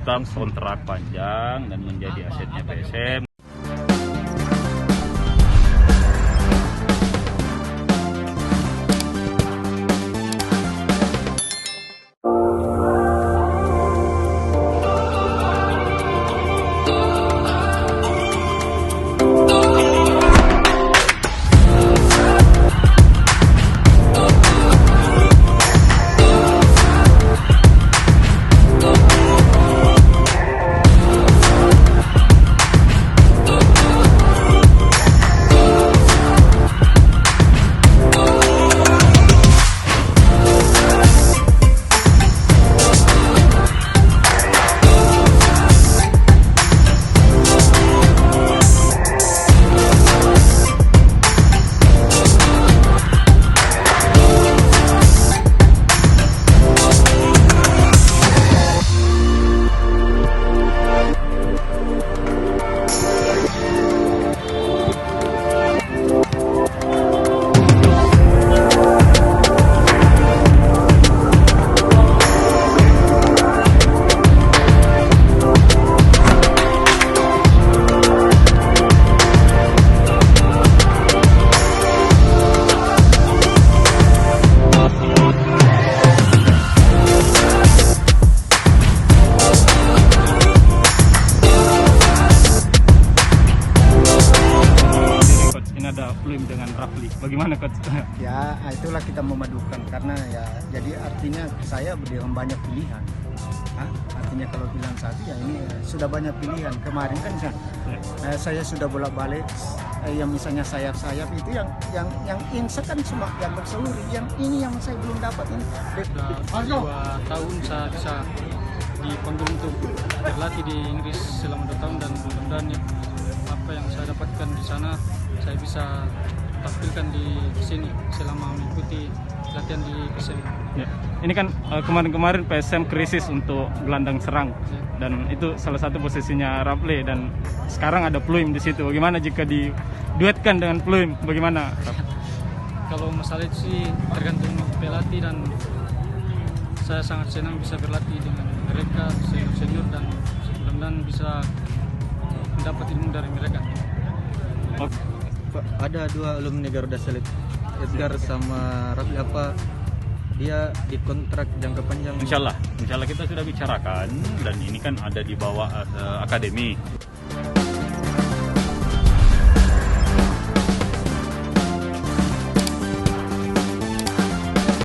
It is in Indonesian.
tetap kontrak panjang dan menjadi asetnya PSM. Pluim dengan Rafli, bagaimana coach? Ya itulah kita memadukan karena ya jadi artinya saya dengan banyak pilihan. Artinya kalau bilang satu ya ini sudah banyak pilihan. Kemarin kan saya sudah bolak-balik yang misalnya sayap-sayap itu yang insek kan cuma yang berseluruh, yang ini yang saya belum dapat ini. Sudah 2 tahun saya bisa dipanggil untuk berlatih di Inggris selama 2 tahun dan mudah-mudahan apa yang saya dapatkan di sana saya bisa tampilkan di sini selama mengikuti latihan di PSM. Ya. Ini kan kemarin-kemarin PSM krisis untuk gelandang serang dan itu salah satu posisinya Rafli dan sekarang ada Pluim di situ. Bagaimana jika diduetkan dengan Pluim? Bagaimana? Kalau masalah itu sih tergantung pelatih dan saya sangat senang bisa berlatih dengan mereka senior dan mudah-mudahan bisa mendapat ilmu dari mereka. Pak, ada 2 alumni Garuda Select, Edgar sama Rafli, apa dia dikontrak jangka panjang? Insya Allah kita sudah bicarakan dan ini kan ada di bawah akademi.